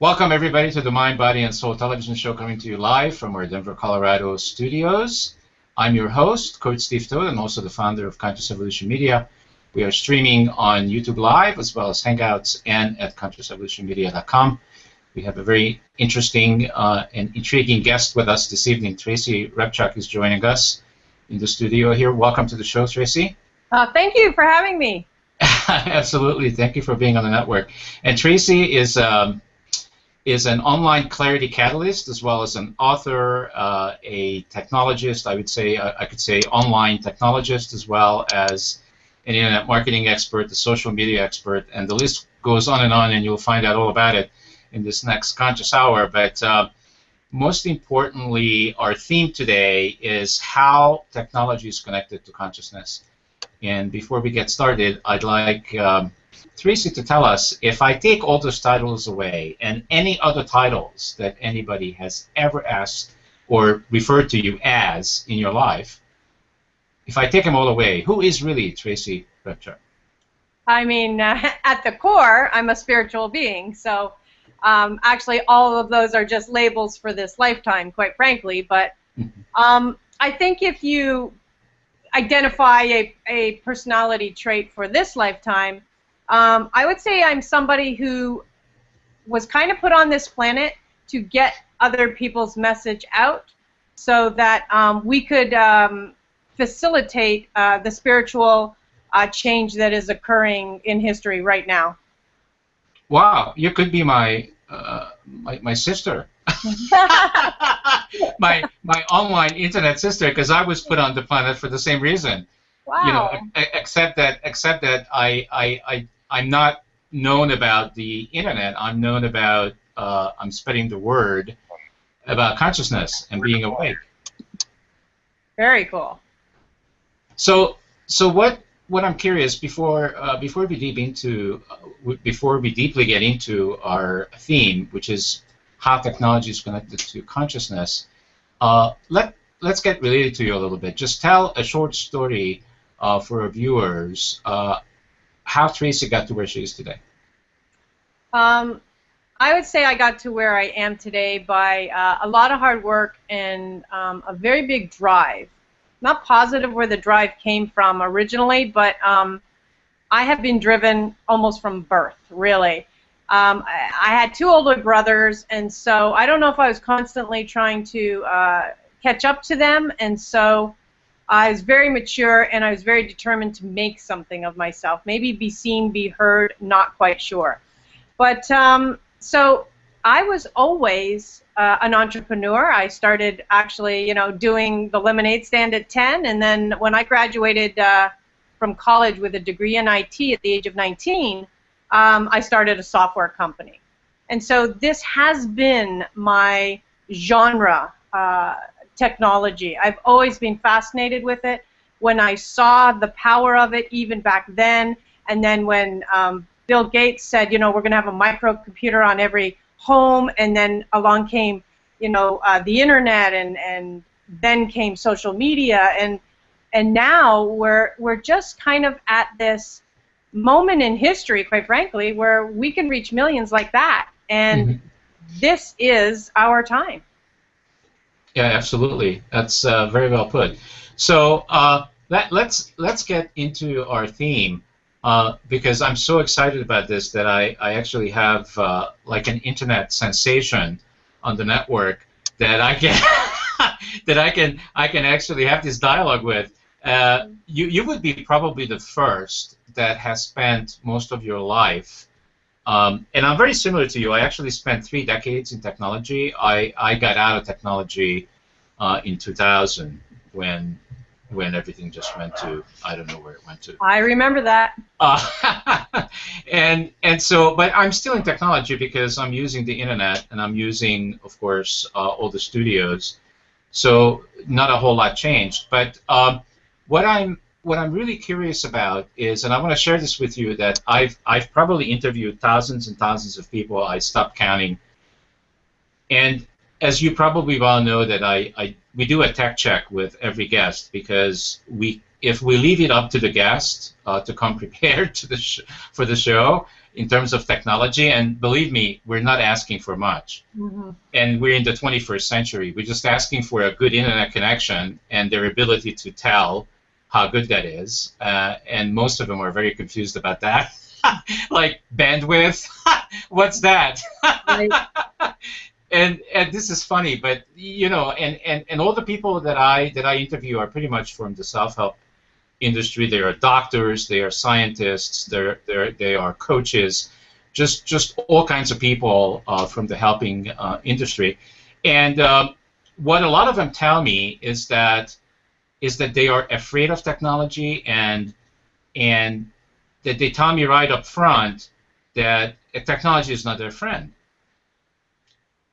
Welcome, everybody, to the Mind, Body, and Soul television show coming to you live from our Denver, Colorado studios. I'm your host, Coach Steve Todd, and also the founder of Conscious Evolution Media. We are streaming on YouTube Live, as well as Hangouts, and at ConsciousEvolutionMedia.com. We have a very interesting and intriguing guest with us this evening. Tracy Repchuk is joining us in the studio here. Welcome to the show, Tracy. Thank you for having me. Absolutely. Thank you for being on the network. And Tracy is an online clarity catalyst, as well as an author, a technologist. I could say online technologist, as well as an internet marketing expert, a social media expert, and the list goes on, and you'll find out all about it in this next Conscious Hour. But most importantly, our theme today is how technology is connected to consciousness. And before we get started, I'd like Tracy to tell us, if I take all those titles away and any other titles that anybody has ever asked or referred to you as in your life, if I take them all away, who is really Tracy Repchuk? I mean, at the core, I'm a spiritual being. So actually, all of those are just labels for this lifetime, quite frankly. But I think if you identify a personality trait for this lifetime, I would say I'm somebody who was kind of put on this planet to get other people's message out so that we could facilitate the spiritual change that is occurring in history right now. Wow, you could be my sister. my online internet sister, because I was put on the planet for the same reason. Wow. You know, except that I'm not known about the internet. I'm known about I'm spreading the word about consciousness and being awake. Very cool. So what I'm curious before we deeply get into our theme, which is how technology is connected to consciousness, let's get related to you a little bit. Just tell a short story for our viewers how Tracy got to where she is today. I would say I got to where I am today by a lot of hard work and a very big drive. Not positive where the drive came from originally, but I have been driven almost from birth, really. I had two older brothers, and so I don't know if I was constantly trying to catch up to them, and so I was very mature, and I was very determined to make something of myself. Maybe be seen, be heard, not quite sure. But so I was always an entrepreneur. I started actually, doing the lemonade stand at 10, and then when I graduated from college with a degree in IT at the age of 19, I started a software company. And so this has been my genre, technology. I've always been fascinated with it. When I saw the power of it, even back then, and then when Bill Gates said, we're going to have a microcomputer on every home, and then along came, the internet, and then came social media, and now we're just kind of at this moment in history, quite frankly, where we can reach millions like that, and this is our time. Yeah, absolutely. That's very well put. So let's get into our theme. Because I'm so excited about this that I actually have like an internet sensation on the network that I can I can actually have this dialogue with. You would be probably the first that has spent most of your life, and I'm very similar to you. I actually spent 3 decades in technology. I got out of technology in 2000 when everything just went to, I don't know where it went to. I remember that. And so, but I'm still in technology because I'm using the internet, and I'm using, of course, all the studios. So not a whole lot changed. But what I'm really curious about is, and I want to share this with you, that I've probably interviewed thousands and thousands of people. I stopped counting, and as you probably well know, that we do a tech check with every guest, because if we leave it up to the guest to come prepared to for the show in terms of technology, and believe me, we're not asking for much. Mm-hmm. And we're in the 21st century. We're just asking for a good internet connection and their ability to tell how good that is. And most of them are very confused about that. Like, bandwidth? What's that? Right. And this is funny, but you know, and all the people that I interview are pretty much from the self-help industry. They are doctors, they are scientists, they are coaches, just all kinds of people from the helping industry. And what a lot of them tell me is that they are afraid of technology, and that they tell me right up front that technology is not their friend.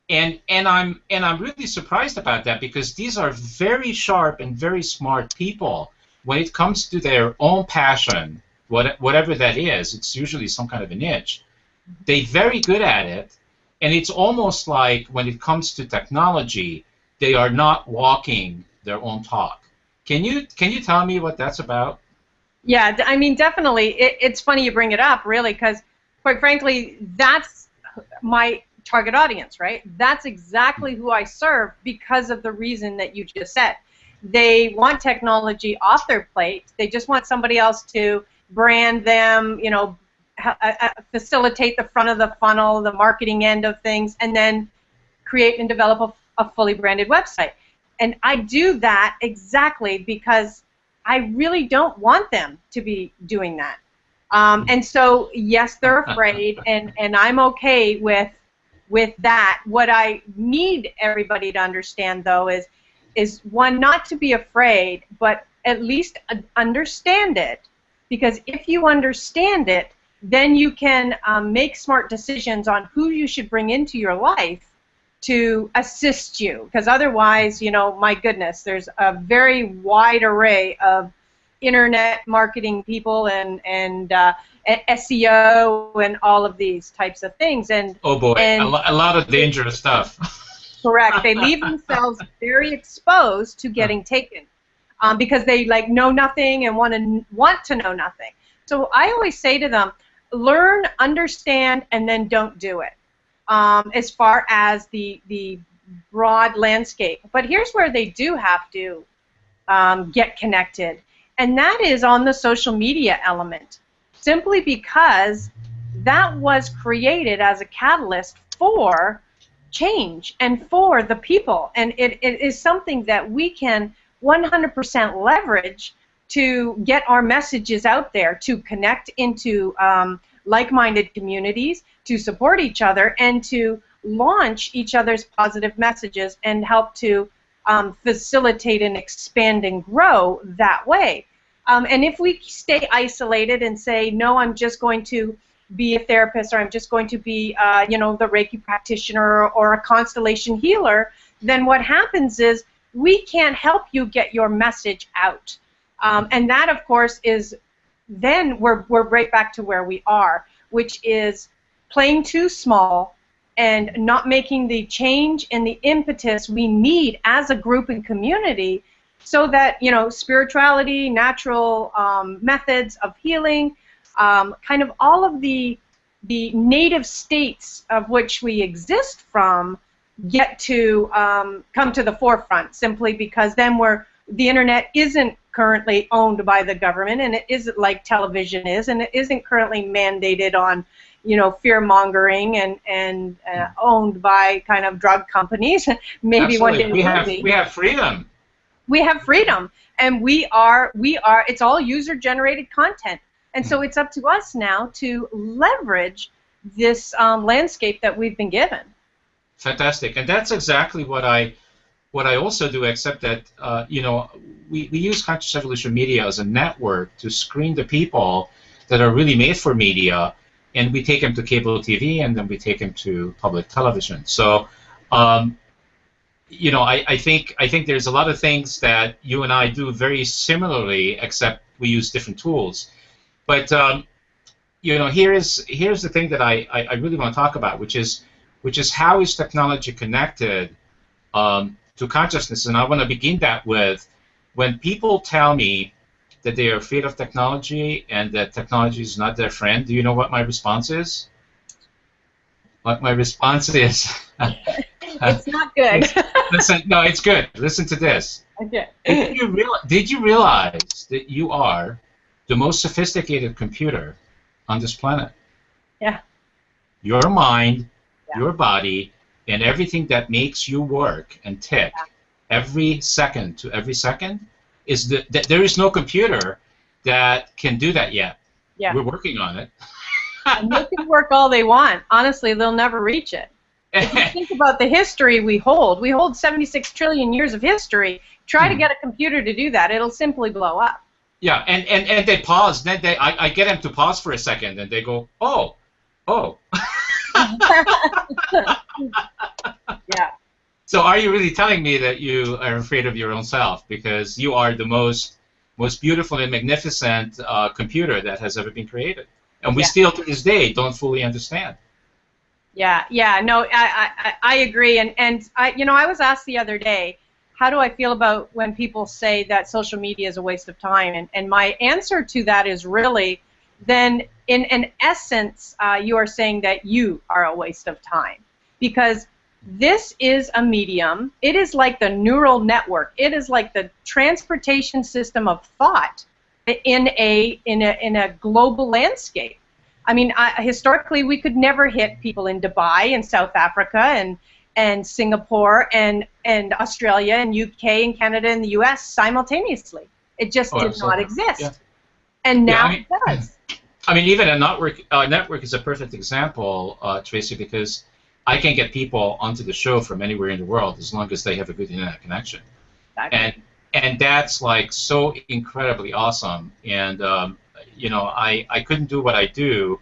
And I'm really surprised about that, because these are very sharp and very smart people. When it comes to their own passion, whatever that is, it's usually some kind of a niche. They're very good at it, and it's almost like when it comes to technology, they are not walking their own talk. Can you tell me what that's about? Yeah, I mean, definitely. It's funny you bring it up, really, because quite frankly, that's my target audience, right? That's exactly who I serve, because of the reason that you just said. They want technology off their plate. They just want somebody else to brand them, you know, facilitate the front of the funnel, the marketing end of things, and then create and develop a fully branded website. And I do that exactly because I really don't want them to be doing that. And so, yes, they're afraid, and I'm okay with that. What I need everybody to understand, though, is one, not to be afraid, but at least understand it. Because if you understand it, then you can make smart decisions on who you should bring into your life to assist you. Because otherwise, you know, my goodness, there's a very wide array of internet marketing people and SEO and all of these types of things. And oh boy, a lot of dangerous stuff. Correct. They leave themselves very exposed to getting taken because they like know nothing and want to know nothing. So I always say to them, learn, understand, and then don't do it. As far as the broad landscape, but here's where they do have to get connected, and that is on the social media element. Simply because that was created as a catalyst for change and for the people, and it is something that we can 100% leverage to get our messages out there, to connect into like-minded communities, to support each other, and to launch each other's positive messages and help to facilitate and expand and grow that way. And if we stay isolated and say, no, I'm just going to be a therapist, or I'm just going to be, you know, the Reiki practitioner or a constellation healer, then what happens is we can't help you get your message out. And that, of course, is then we're right back to where we are, which is playing too small and not making the change and the impetus we need as a group and community, so that, you know, spirituality, natural methods of healing, kind of all of the native states of which we exist from get to come to the forefront, simply because then the internet isn't currently owned by the government, and it isn't like television is, and it isn't currently mandated on, you know, fear-mongering and owned by kind of drug companies. Maybe Absolutely. one day we have freedom. We have freedom, and we are. It's all user-generated content, and so it's up to us now to leverage this landscape that we've been given. Fantastic, and that's exactly what I also do. Except that you know, we use Conscious Evolution Media as a network to screen the people that are really made for media, and we take them to cable TV, and then we take them to public television. So. You know, I think there's a lot of things that you and I do very similarly, except we use different tools. But you know, here's the thing that I really want to talk about, which is how is technology connected to consciousness. And I want to begin that with, when people tell me that they are afraid of technology and that technology is not their friend, do you know what my response is? What my response is? It's not good. Listen, no, it's good. Listen to this. Okay. Did you realize that you are the most sophisticated computer on this planet? Yeah. Your mind, Yeah. your body, and everything that makes you work and tick every second to every second is that there is no computer that can do that yet. Yeah. We're working on it. And they can work all they want. Honestly, they'll never reach it. If you think about the history we hold 76 trillion years of history. Try to get a computer to do that. It'll simply blow up. Yeah, and they pause. Then I get them to pause for a second, and they go, oh. Yeah. So are you really telling me that you are afraid of your own self because you are the most beautiful and magnificent computer that has ever been created? And we still, to this day, don't fully understand. Yeah, no, I agree. And I was asked the other day, how do I feel about when people say that social media is a waste of time? And my answer to that is really, then in essence, you are saying that you are a waste of time. Because this is a medium. It is like the neural network. It is like the transportation system of thought in a global landscape. I mean, historically, we could never hit people in Dubai and South Africa and Singapore and Australia and UK and Canada and the US simultaneously. It just did not exist. Yeah. And now it does. I mean, even a network is a perfect example, Tracy, because I can get people onto the show from anywhere in the world as long as they have a good internet connection. Exactly. And that's like so incredibly awesome. And I couldn't do what I do,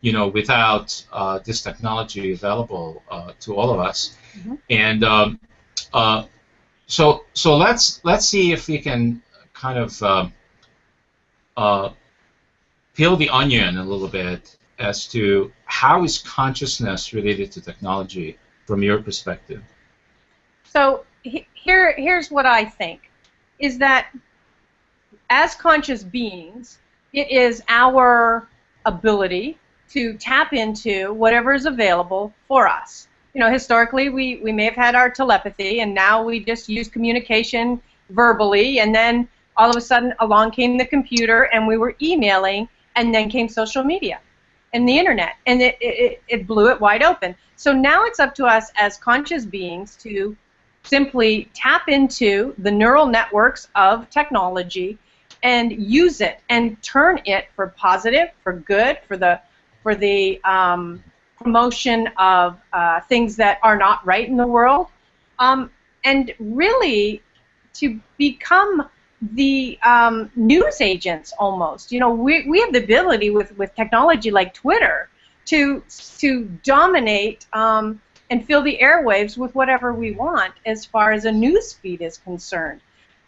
without this technology available to all of us. Mm-hmm. And so let's see if we can kind of peel the onion a little bit as to how is consciousness related to technology from your perspective. So here's what I think, is that as conscious beings, it is our ability to tap into whatever is available for us. Historically, we may have had our telepathy, and now we just use communication verbally, and then all of a sudden along came the computer, and we were emailing, and then came social media and the internet, and it blew it wide open. So now it's up to us as conscious beings to simply tap into the neural networks of technology and use it and turn it for positive, for good, for the promotion of things that are not right in the world, and really to become the news agents almost. We have the ability with technology like Twitter to dominate and fill the airwaves with whatever we want as far as a news feed is concerned.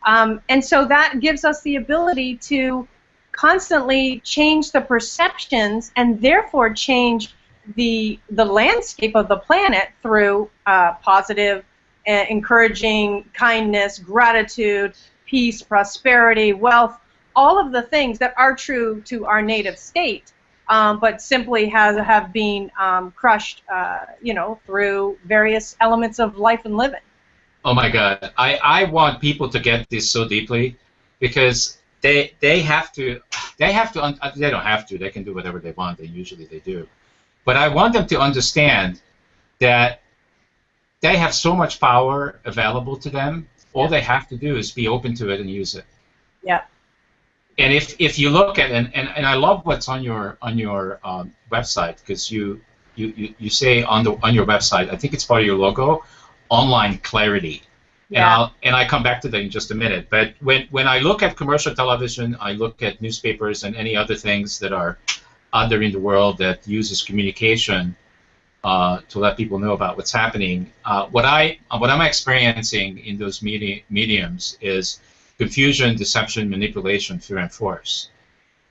And so that gives us the ability to constantly change the perceptions and therefore change the landscape of the planet through positive, encouraging kindness, gratitude, peace, prosperity, wealth, all of the things that are true to our native state, but simply have been crushed, through various elements of life and living. Oh my God, I want people to get this so deeply, because they don't have to, they can do whatever they want, usually they do. But I want them to understand that they have so much power available to them. All they have to do is be open to it and use it. Yeah. And if you look at and I love what's on your website, because you say on your website, I think it's part of your logo, online clarity. Yeah. And I come back to that in just a minute. But when I look at commercial television, I look at newspapers and any other things that are out there in the world that uses communication to let people know about what's happening. What I'm experiencing in those mediums is confusion, deception, manipulation, fear, and force.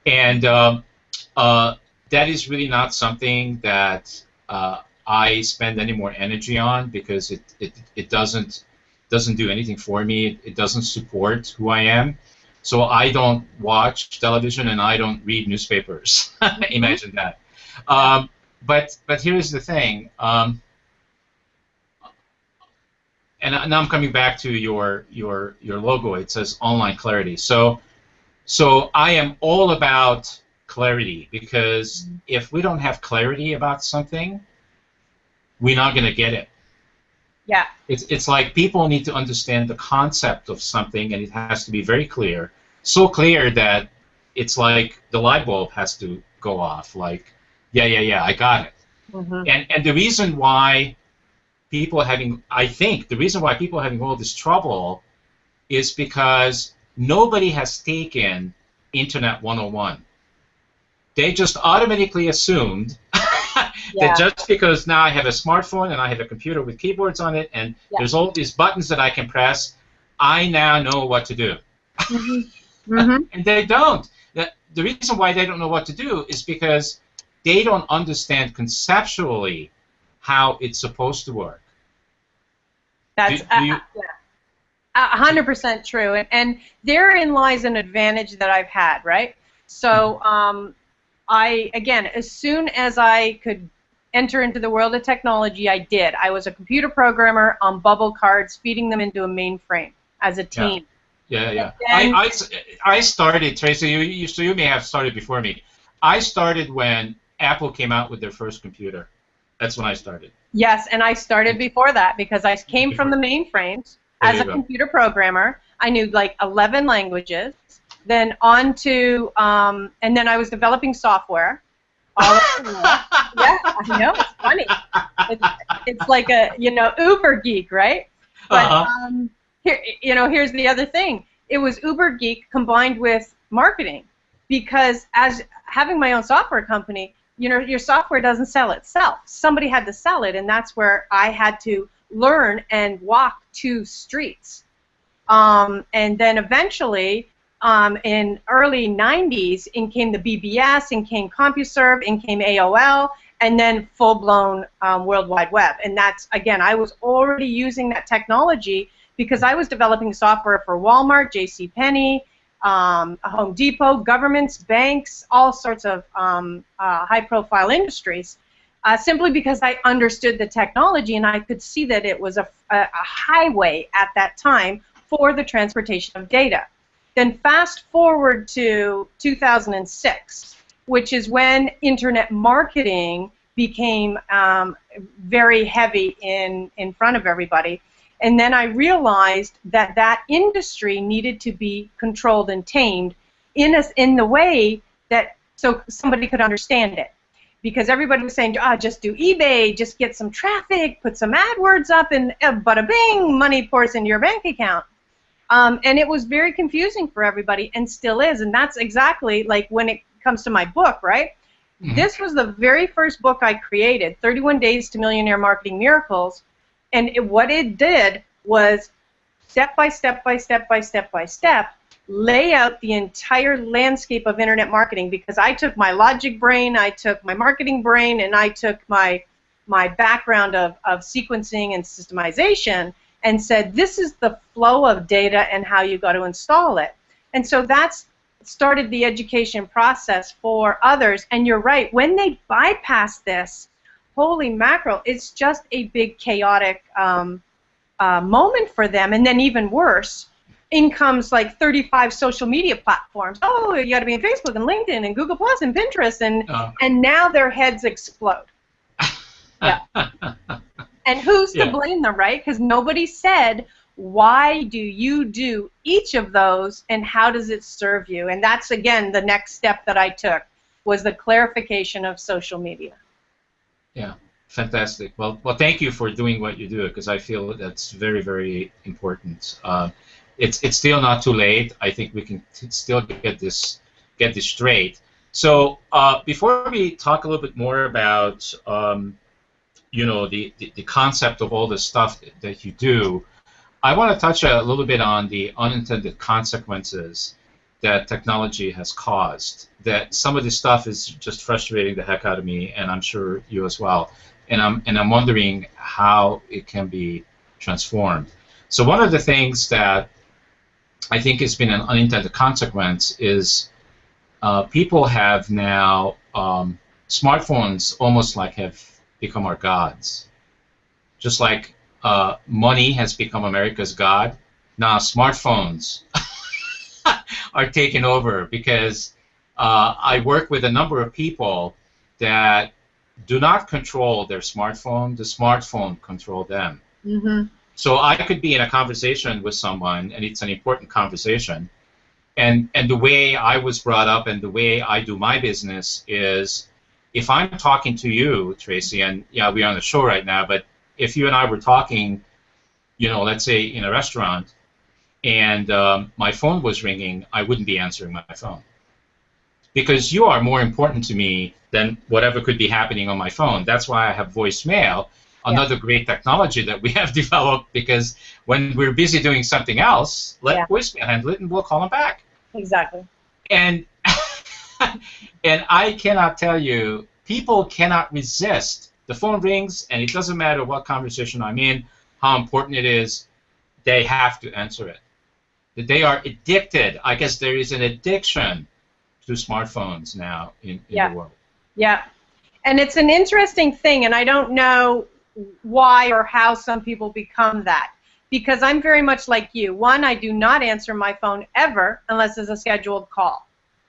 And that is really not something that I spend any more energy on because it doesn't do anything for me. It doesn't support who I am. So I don't watch television and I don't read newspapers. Imagine that. But here's the thing. And now I'm coming back to your logo. It says online clarity. So I am all about clarity, because if we don't have clarity about something, we're not going to get it. Yeah. It's like people need to understand the concept of something, and it has to be very clear. So clear that it's like the light bulb has to go off. Like, yeah, I got it. And the reason why I think the reason why people are having all this trouble is because nobody has taken Internet 101. They just automatically assumed that just because now I have a smartphone and I have a computer with keyboards on it and there's all these buttons that I can press, I now know what to do. And they don't. The reason why they don't know what to do is because they don't understand conceptually how it's supposed to work. That's 100% true, and therein lies an advantage that I've had, right? So again, as soon as I could enter into the world of technology, I did. I was a computer programmer on bubble cards, feeding them into a mainframe as a teen. Yeah. I started, Tracy, so you may have started before me. I started when Apple came out with their first computer. That's when I started. Yes, and I started before that because I came from the mainframes as a computer programmer. I knew like 11 languages. Then on to, and then I was developing software. All yeah, I know, it's funny. It's like a, uber geek, right? But here's the other thing. It was uber geek combined with marketing, because as having my own software company, your software doesn't sell itself. Somebody had to sell it, and that's where I had to learn and walk 2 streets. And then eventually, in early 90s, in came the BBS, in came CompuServe, in came AOL, and then full-blown World Wide Web. And that's, again, I was already using that technology because I was developing software for Walmart, JCPenney, Home Depot, governments, banks, all sorts of high-profile industries, simply because I understood the technology and I could see that it was a highway at that time for the transportation of data. Then fast forward to 2006, which is when internet marketing became very heavy in front of everybody. And then I realized that that industry needed to be controlled and tamed in the way that so somebody could understand it. Because everybody was saying, just do eBay, just get some traffic, put some AdWords up, and bada bing, money pours into your bank account. And it was very confusing for everybody, and still is. And that's exactly like when it comes to my book, right? This was the very first book I created, 31 Days to Millionaire Marketing Miracles. And what it did was step by step by step by step by step lay out the entire landscape of internet marketing, because I took my logic brain, I took my marketing brain, and I took my background of sequencing and systemization and said, this is the flow of data and how you got to install it. And so that's started the education process for others. And you're right, when they bypass this, holy mackerel, it's just a big chaotic moment for them. And then even worse, in comes like 35 social media platforms. Oh, you got to be in Facebook and LinkedIn and Google Plus and Pinterest, and now their heads explode. Yeah. And who's to blame them, right? Because nobody said, why do you do each of those and how does it serve you? And that's, again, the next step that I took, was the clarification of social media. Yeah, fantastic. Well, thank you for doing what you do, because I feel that's very, very important. It's still not too late. I think we can still get this straight. So before we talk a little bit more about the concept of all the stuff that you do, I want to touch a little bit on the unintended consequences. that technology has caused. That some of this stuff is just frustrating the heck out of me, and I'm sure you as well. And I'm wondering how it can be transformed. So one of the things that I think has been an unintended consequence is people have now smartphones almost like have become our gods. Just like money has become America's god, now smartphones are taking over, because I work with a number of people that do not control their smartphone. The smartphone control them. Mm-hmm. So I could be in a conversation with someone, and it's an important conversation, and the way I was brought up and the way I do my business is, if I'm talking to you, Tracy, and yeah, we're on the show right now, but if you and I were talking, you know, let's say in a restaurant, and my phone was ringing, I wouldn't be answering my phone, because you are more important to me than whatever could be happening on my phone. That's why I have voicemail, another great technology that we have developed, because when we're busy doing something else, let voicemail handle it and we'll call them back. Exactly. And and I cannot tell you, people cannot resist. The phone rings, and it doesn't matter what conversation I'm in, how important it is, they have to answer it. That they are addicted. I guess there is an addiction to smartphones now in the world. Yeah. And it's an interesting thing, and I don't know why or how some people become that. Because I'm very much like you. One, I do not answer my phone ever unless it's a scheduled call.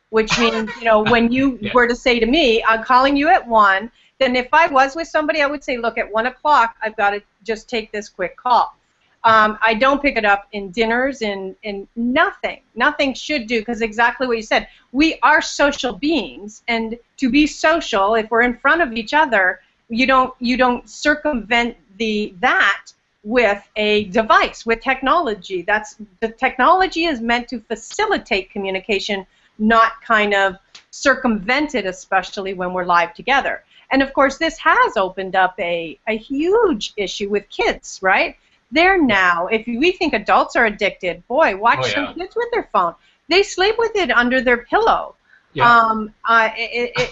Which means, you know, when you were to say to me, I'm calling you at 1, then if I was with somebody, I would say, look, at 1 o'clock, I've got to just take this quick call. I don't pick it up in dinners, in nothing. Nothing should do, because exactly what you said. We are social beings, and to be social, if we're in front of each other, you don't circumvent that with a device, with technology. The technology is meant to facilitate communication, not kind of circumvent it, especially when we're live together. And of course, this has opened up a huge issue with kids, right? They're now, if we think adults are addicted, boy, watch some kids with their phone. They sleep with it under their pillow. Yeah.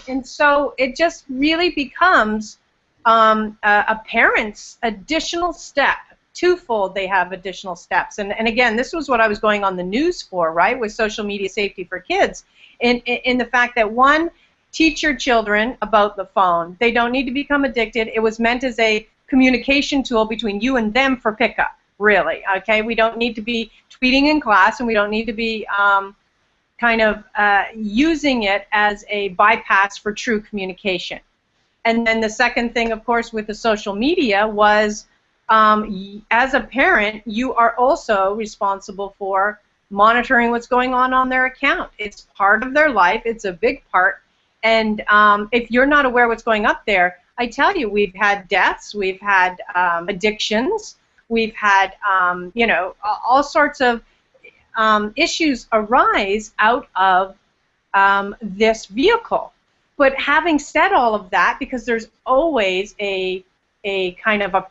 And so it just really becomes a parent's additional step. Twofold, they have additional steps. And again, this was what I was going on the news for, right, with social media safety for kids, in the fact that, one, teach your children about the phone. They don't need to become addicted. It was meant as a communication tool between you and them for pickup, really. Okay, we don't need to be tweeting in class, and we don't need to be using it as a bypass for true communication. And then the second thing, of course, with the social media was, as a parent, you are also responsible for monitoring what's going on their account. It's part of their life. It's a big part. And if you're not aware what's going up there, I tell you, we've had deaths, we've had addictions, we've had, all sorts of issues arise out of this vehicle. But having said all of that, because there's always a kind of a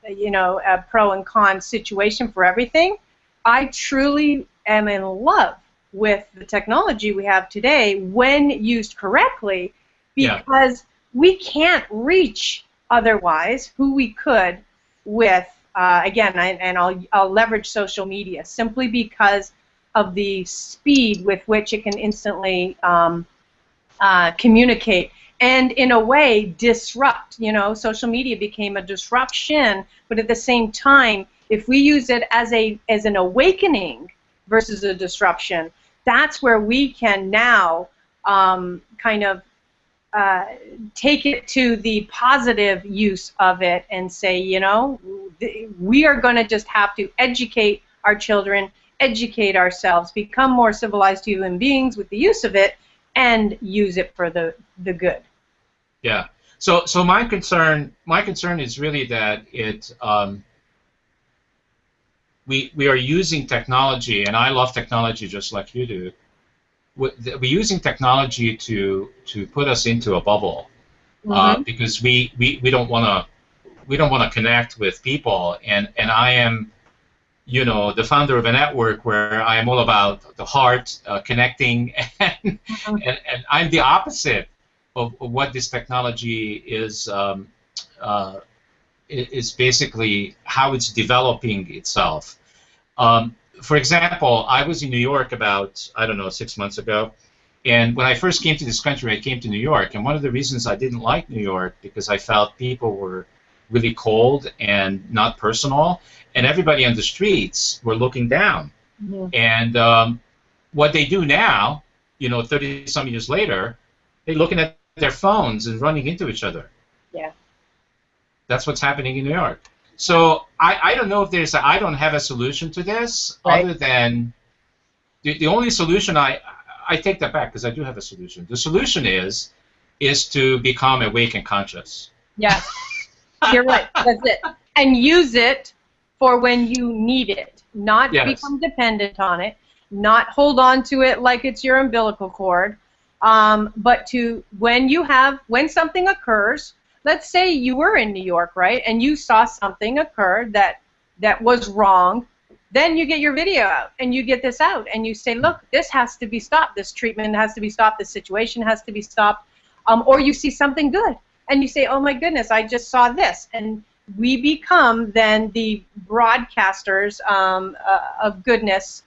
a pro and con situation for everything, I truly am in love with the technology we have today when used correctly, because we can't reach otherwise who we could with, again, and I'll leverage social media simply because of the speed with which it can instantly communicate and, in a way, disrupt. You know, social media became a disruption, but at the same time, if we use it as an awakening versus a disruption, that's where we can now take it to the positive use of it and say, you know, we are going to just have to educate our children, educate ourselves, become more civilized human beings with the use of it, and use it for the good. Yeah. So my concern is really that we are using technology, and I love technology just like you do. We're using technology to put us into a bubble, because we don't want to connect with people, and I am, the founder of a network where I am all about the heart connecting, and, and I'm the opposite of what this technology is basically how it's developing itself. For example, I was in New York about, I don't know, 6 months ago, and when I first came to this country, I came to New York, and one of the reasons I didn't like New York because I felt people were really cold and not personal, and everybody on the streets were looking down. And what they do now, 30-some years later, they're looking at their phones and running into each other. Yeah. That's what's happening in New York. So I don't know if I don't have a solution to this, right, other than the only solution I take that back because I do have a solution. The solution is to become awake and conscious. Yes, you're right. That's it. And use it for when you need it, not become dependent on it, not hold on to it like it's your umbilical cord, but to when something occurs. Let's say you were in New York, right, and you saw something occur that was wrong. Then you get your video out, and you get this out, and you say, look, this has to be stopped. This treatment has to be stopped. This situation has to be stopped. Or you see something good, and you say, oh, my goodness, I just saw this. And we become then the broadcasters of goodness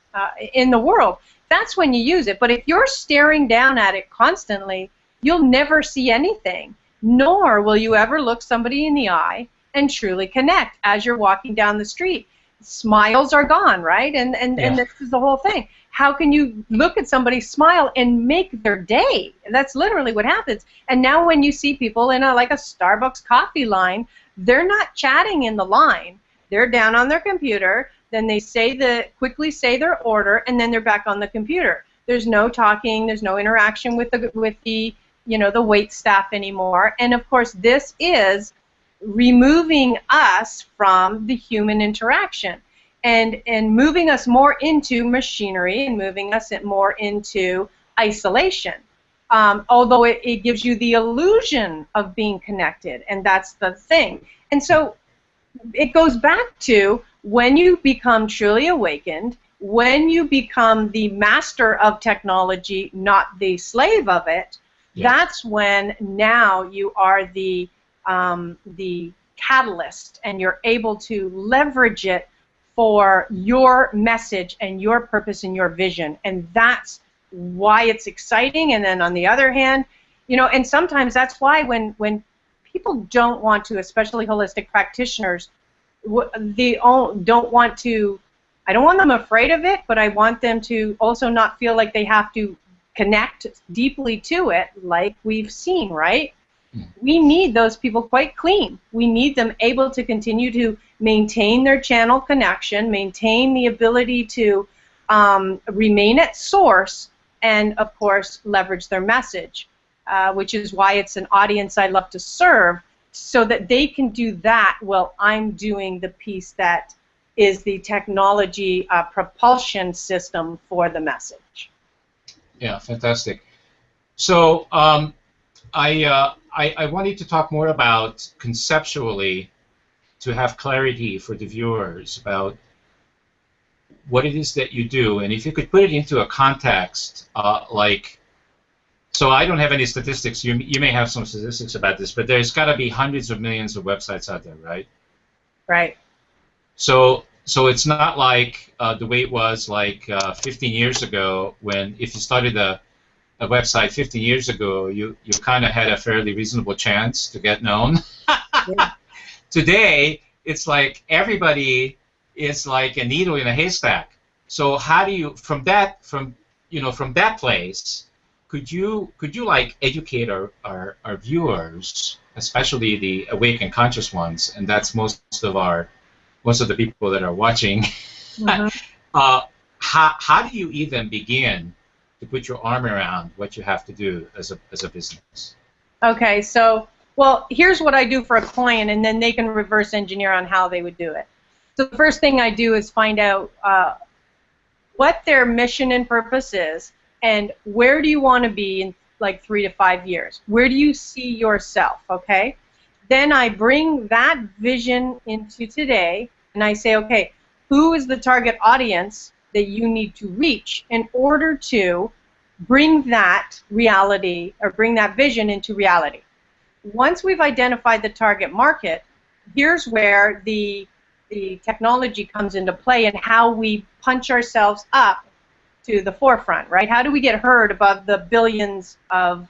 in the world. That's when you use it. But if you're staring down at it constantly, you'll never see anything. Nor will you ever look somebody in the eye and truly connect as you're walking down the street. Smiles are gone, right? And this is the whole thing. How can you look at somebody, smile, and make their day? That's literally what happens. And now when you see people in like a Starbucks coffee line, they're not chatting in the line. They're down on their computer. Then they quickly say their order, and then they're back on the computer. There's no talking. There's no interaction with the the wait staff anymore. And of course, this is removing us from the human interaction and moving us more into machinery and moving us more into isolation. Although it gives you the illusion of being connected, and that's the thing. And so it goes back to when you become truly awakened, when you become the master of technology, not the slave of it. That's when now you are the catalyst, and you're able to leverage it for your message and your purpose and your vision. And that's why it's exciting. And then on the other hand, and sometimes that's why when people don't want to, especially holistic practitioners, they don't want to, I don't want them afraid of it, but I want them to also not feel like they have to connect deeply to it, like we've seen, right? We need those people quite clean. We need them able to continue to maintain their channel connection, maintain the ability to remain at source, and of course leverage their message, which is why it's an audience I love to serve, so that they can do that while I'm doing the piece that is the technology propulsion system for the message. Yeah, fantastic. So I wanted to talk more about conceptually, to have clarity for the viewers about what it is that you do, and if you could put it into a context, so I don't have any statistics. You may have some statistics about this, but there's got to be hundreds of millions of websites out there, right? Right. So it's not like the way it was like 15 years ago, when if you started a website 15 years ago, you kind of had a fairly reasonable chance to get known. Today, it's like everybody is like a needle in a haystack. So how do you, from that place, could you like educate our viewers, especially the awake and conscious ones, and that's most of the people that are watching. How do you even begin to put your arm around what you have to do as a business? Okay, so well, here's what I do for a client, and then they can reverse engineer on how they would do it. So the first thing I do is find out what their mission and purpose is, and where do you want to be in like 3 to 5 years? Where do you see yourself? Okay. Then I bring that vision into today, and I say, okay, who is the target audience that you need to reach in order to bring that reality or bring that vision into reality. Once we've identified the target market, here's where the technology comes into play and how we punch ourselves up to the forefront, right? How do we get heard above the billions of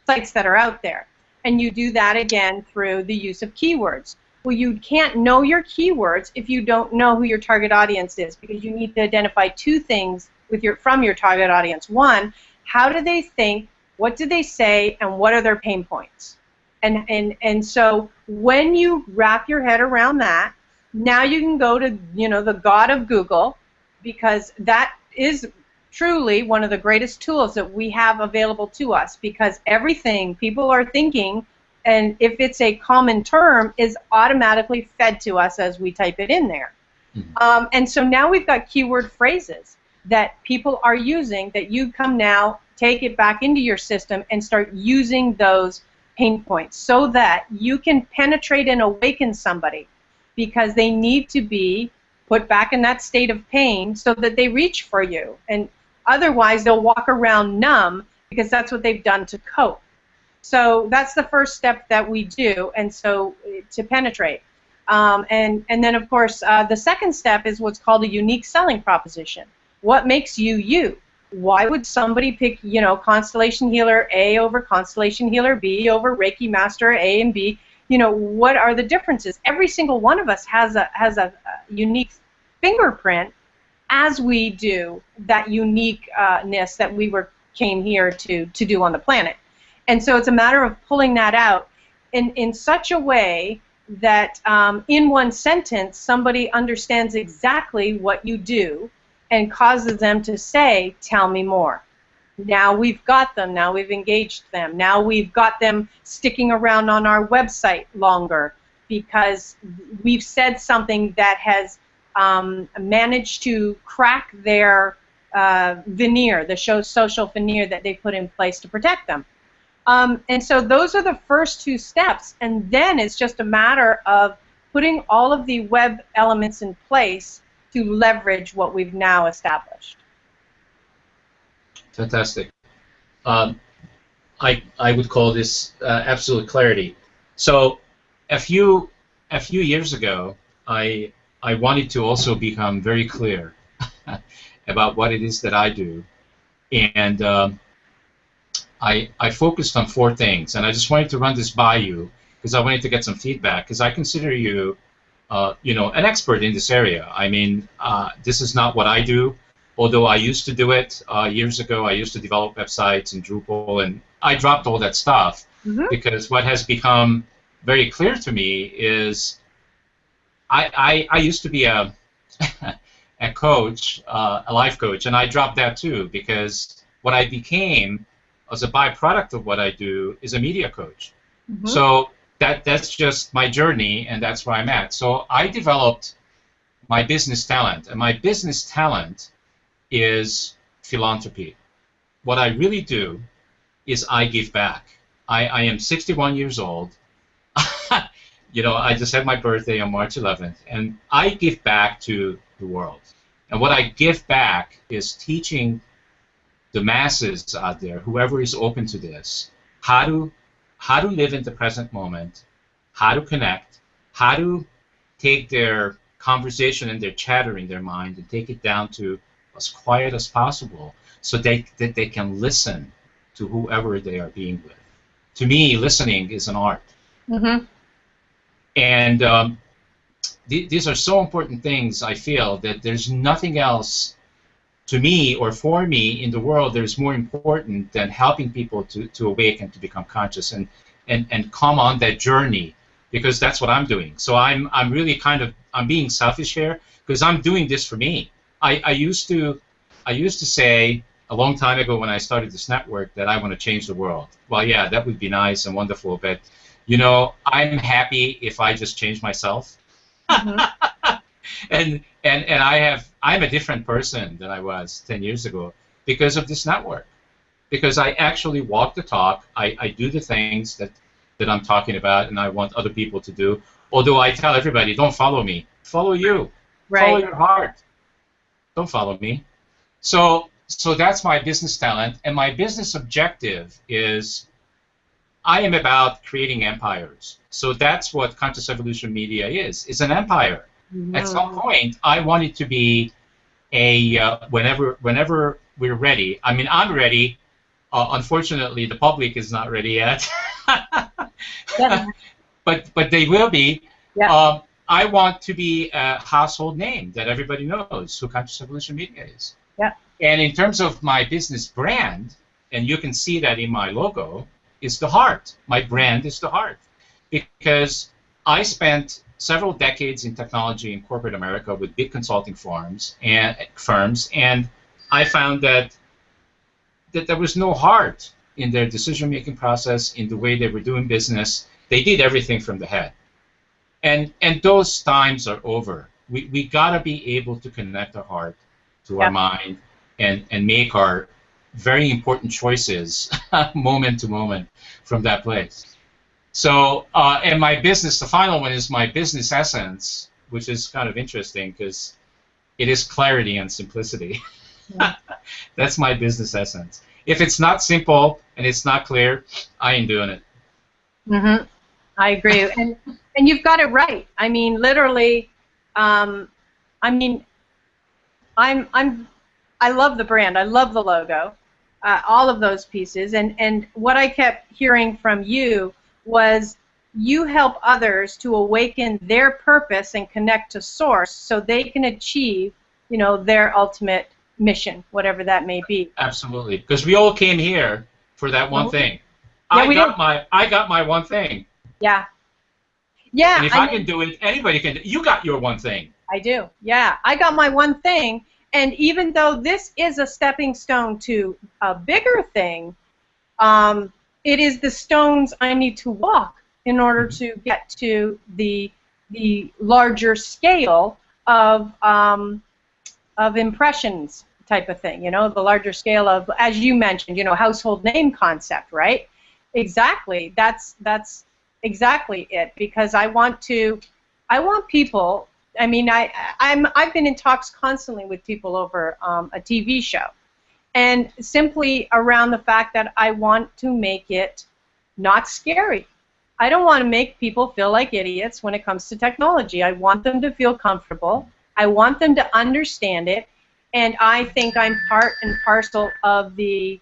sites that are out there? And you do that again through the use of keywords. Well, you can't know your keywords if you don't know who your target audience is, because you need to identify two things from your target audience. One, how do they think, what do they say, and what are their pain points? And so when you wrap your head around that, now you can go to, you know, the god of Google, because that is truly one of the greatest tools that we have available to us, because everything people are thinking, and if it's a common term, is automatically fed to us as we type it in there. Mm-hmm. And so now we've got keyword phrases that people are using, that you come now, take it back into your system and start using those pain points so that you can penetrate and awaken somebody, because they need to be put back in that state of pain so that they reach for you. And otherwise, they'll walk around numb, because that's what they've done to cope. So that's the first step that we do, and so to penetrate. And then, of course, the second step is what's called a unique selling proposition. What makes you you? Why would somebody pick, you know, Constellation Healer A over Constellation Healer B over Reiki Master A and B? You know, what are the differences? Every single one of us has a unique fingerprint, as we do that uniqueness that we came here to do on the planet. And so it's a matter of pulling that out in such a way that in one sentence somebody understands exactly what you do and causes them to say, tell me more. Now we've got them, now we've engaged them, now we've got them sticking around on our website longer because we've said something that has managed to crack their veneer, the social veneer that they put in place to protect them. And so those are the first two steps, and then it's just a matter of putting all of the web elements in place to leverage what we've now established. Fantastic. I would call this absolute clarity. So a few years ago, I wanted to also become very clear about what it is that I do, and I focused on 4 things, and I just wanted to run this by you because I wanted to get some feedback, because I consider you, you know, an expert in this area. I mean, this is not what I do, although I used to do it years ago. I used to develop websites in Drupal, and I dropped all that stuff because what has become very clear to me is I used to be a a coach, a life coach, and I dropped that too, because what I became as a byproduct of what I do is a media coach. So that's just my journey, and that's where I'm at. So I developed my business talent, and my business talent is philanthropy. What I really do is I give back. I am 61 years old. You know, I just had my birthday on March 11th, and I give back to the world. And what I give back is teaching the masses out there, whoever is open to this, how to live in the present moment, how to connect, how to take their conversation and their chatter in their mind and take it down to as quiet as possible, so that they can listen to whoever they are being with. To me, listening is an art. And these are so important things, I feel, that there's nothing else to me or for me in the world that is more important than helping people to awake and to become conscious and come on that journey, because that's what I'm doing. So I'm really I'm being selfish here, because I'm doing this for me. I used to say a long time ago when I started this network that I want to change the world. Well, yeah, that would be nice and wonderful, but you know, I'm happy if I just change myself. And I'm a different person than I was 10 years ago because of this network. Because I actually walk the talk, I do the things that I'm talking about and I want other people to do. Although I tell everybody, don't follow me, follow you. Right. Follow your heart. Don't follow me. So that's my business talent, and my business objective is I am about creating empires. So that's what Conscious Evolution Media is. It's an empire. At some point, I want it to be a whenever we're ready. I mean, I'm ready. Unfortunately, the public is not ready yet. Yeah. but they will be. Yeah. I want to be a household name that everybody knows who Conscious Evolution Media is. Yeah. And in terms of my business brand, and you can see that in my logo, is the heart. My brand is the heart. Because I spent several decades in technology in corporate America with big consulting firms, and I found that there was no heart in their decision-making process, in the way they were doing business. They did everything from the head. And those times are over. We gotta be able to connect our heart to our mind and make our very important choices moment to moment from that place. So, and my business, the final one is my business essence, which is kind of interesting because it is clarity and simplicity. That's my business essence. If it's not simple and it's not clear, I ain't doing it. Mm-hmm. I agree, and you've got it right. I mean, literally, I mean, I love the brand. I love the logo, all of those pieces, and what I kept hearing from you was you help others to awaken their purpose and connect to source so they can achieve, you know, their ultimate mission, whatever that may be. Absolutely, because we all came here for that one thing. Yeah, I got my one thing. Yeah. Yeah. And if I can do it, anybody can. You got your one thing. I do. Yeah, I got my one thing, and even though this is a stepping stone to a bigger thing, it is the stones I need to walk in order to get to the larger scale of impressions type of thing. You know, the larger scale of, as you mentioned, you know, household name concept, right? Exactly. That's exactly it. Because I want people. I mean, I've been in talks constantly with people over a TV show, and simply around the fact that I want to make it not scary. I don't want to make people feel like idiots when it comes to technology. I want them to feel comfortable. I want them to understand it, and I think I'm part and parcel of the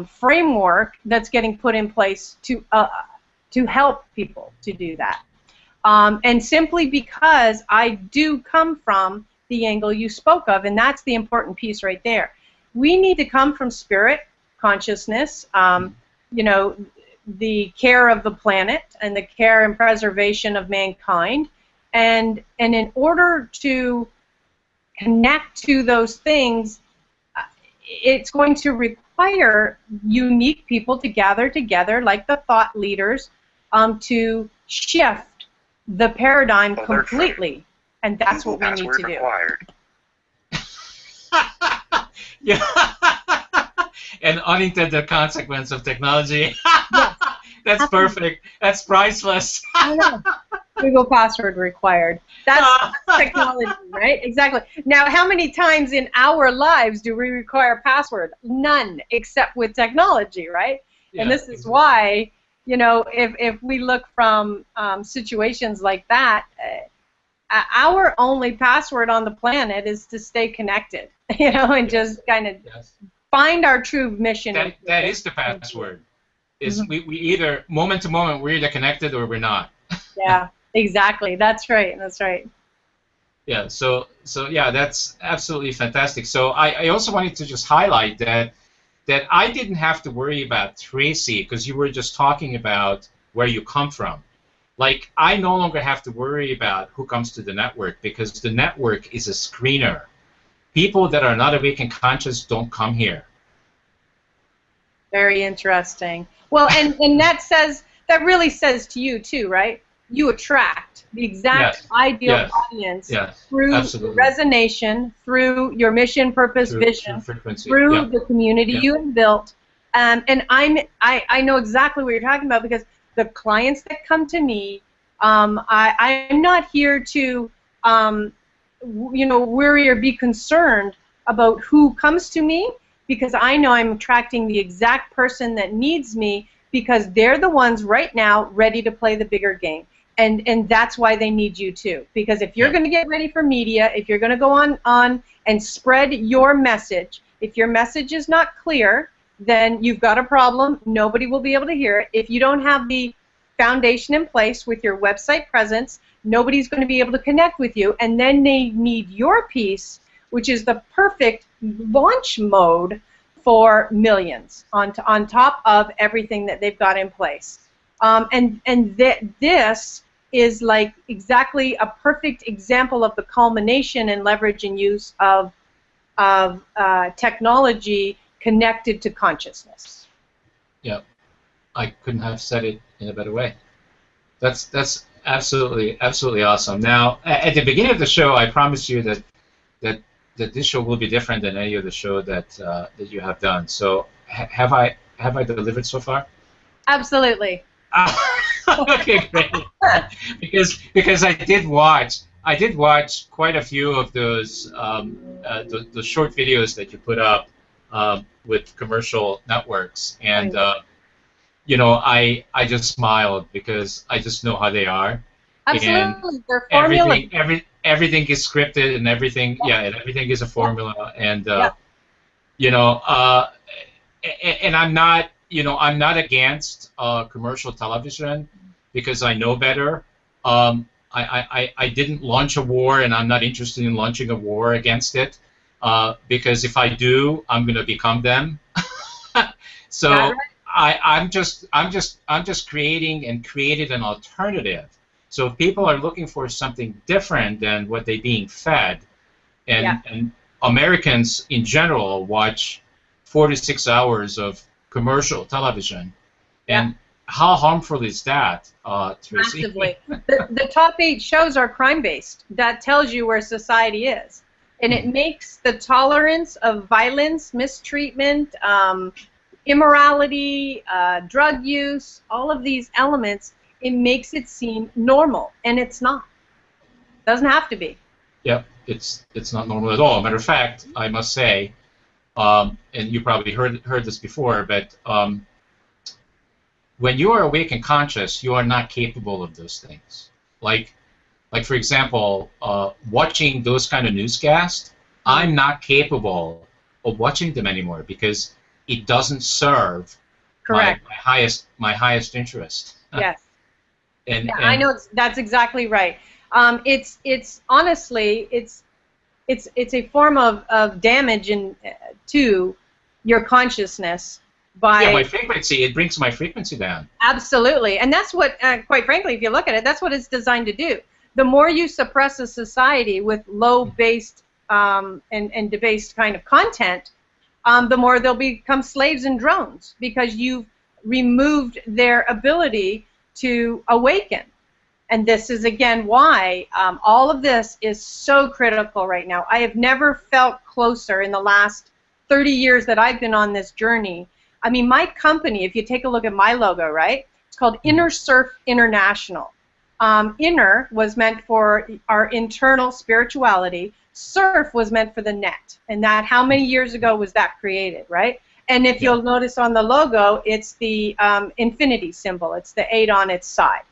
framework that's getting put in place to help people to do that. And simply because I do come from the angle you spoke of, and that's the important piece right there. We need to come from spirit, consciousness, you know, the care of the planet and the care and preservation of mankind. And in order to connect to those things, it's going to require unique people to gather together, like the thought leaders, to shift the paradigm completely, and that's what we need to do. Yeah. An unintended consequence of technology. Yes. That's perfect. That's priceless. I know. Google password required. That's technology, right? Exactly. Now, how many times in our lives do we require a password? None, except with technology, right? Yeah, and this is why, you know, if we look from situations like that, our only password on the planet is to stay connected, you know, and just kind of find our true mission. That is the password. Is we either, moment to moment, we're either connected or we're not. Yeah, exactly. That's right. That's right. Yeah, so yeah, that's absolutely fantastic. So I also wanted to just highlight that I didn't have to worry about Tracy, because you were just talking about where you come from. Like, I no longer have to worry about who comes to the network, because the network is a screener. People that are not awake and conscious don't come here. Very interesting. Well, and that really says to you too, right? You attract the exact ideal audience through resonation, through your mission, purpose, vision, through the community you have built. And I know exactly what you're talking about, because the clients that come to me, I'm not here to worry or be concerned about who comes to me, because I know I'm attracting the exact person that needs me, because they're the ones right now ready to play the bigger game. And that's why they need you too. Because if you're going to get ready for media, if you're going to go on and spread your message, if your message is not clear, then you've got a problem. Nobody will be able to hear it. If you don't have the foundation in place with your website presence, nobody's going to be able to connect with you. And then they need your piece, which is the perfect launch mode for millions on top of everything that they've got in place. This is like exactly a perfect example of the culmination and leverage and use of technology connected to consciousness. Yeah, I couldn't have said it in a better way. That's absolutely awesome. Now, at the beginning of the show, I promised you that this show will be different than any of the show that you have done. So, have I delivered so far? Absolutely. Okay, great. because I did watch quite a few of those the short videos that you put up with commercial networks, and I just smiled because I just know how they are. Absolutely, and they're formula. Everything is scripted, and everything everything is a formula, and and I'm not against commercial television because I know better. I didn't launch a war, and I'm not interested in launching a war against it because if I do, I'm going to become them. So right. I'm just created an alternative. So if people are looking for something different than what they're being fed, and Americans in general watch 4 to 6 hours of commercial television, and how harmful is that, Tracy? Massively. The top 8 shows are crime-based. That tells you where society is. And it makes the tolerance of violence, mistreatment, immorality, drug use, all of these elements, it makes it seem normal, and it's not. It doesn't have to be. Yep, it's not normal at all. Matter of fact, I must say, and you probably heard this before, but when you are awake and conscious, you are not capable of those things. Like for example, watching those kind of newscasts, I'm not capable of watching them anymore because it doesn't serve my highest interest. Yes. and I know that's exactly right. It's honestly it's a form of damage to your consciousness. My frequency, it brings my frequency down. Absolutely, and that's what, quite frankly, if you look at it, that's what it's designed to do. The more you suppress a society with low-based and debased kind of content, the more they'll become slaves and drones because you've removed their ability to awaken. And this is, again, why all of this is so critical right now. I have never felt closer in the last 30 years that I've been on this journey. I mean, my company, if you take a look at my logo, right, it's called Inner Surf International. Inner was meant for our internal spirituality. Surf was meant for the net. And that, how many years ago was that created, right? And if you'll notice on the logo, it's the infinity symbol. It's the 8 on its side.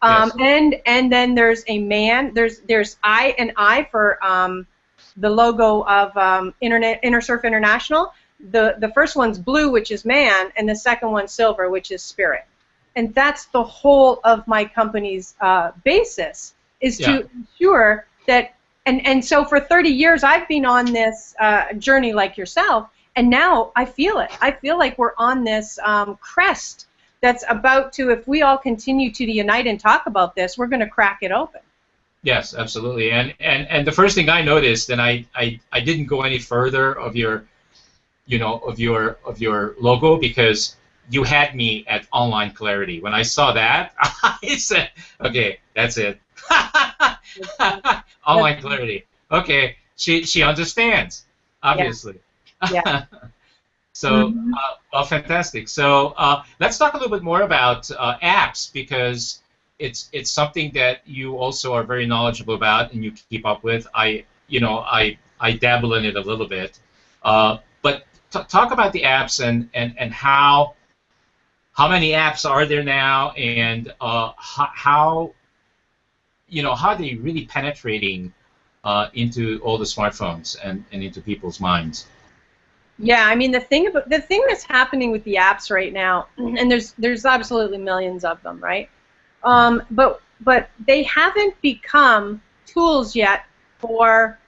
And then there's a man. There's an I for the logo of Inner Surf International. The first one's blue, which is man, and the second one's silver, which is spirit. And that's the whole of my company's basis, is to ensure that, and so for 30 years I've been on this journey like yourself, and now I feel it. I feel like we're on this crest that's about to, if we all continue to unite and talk about this, we're going to crack it open. Yes, absolutely. And the first thing I noticed, and I didn't go any further of your logo because you had me at online clarity. When I saw that, I said, okay, that's it. Online clarity. Okay, she understands, obviously. Yeah. So, well, fantastic. So let's talk a little bit more about apps because it's something that you also are very knowledgeable about and you keep up with. I you know, I dabble in it a little bit. But talk about the apps and how many apps are there now, and how you know, how are they really penetrating into all the smartphones and into people's minds? Yeah, I mean the thing that's happening with the apps right now, and there's absolutely millions of them, right? But they haven't become tools yet for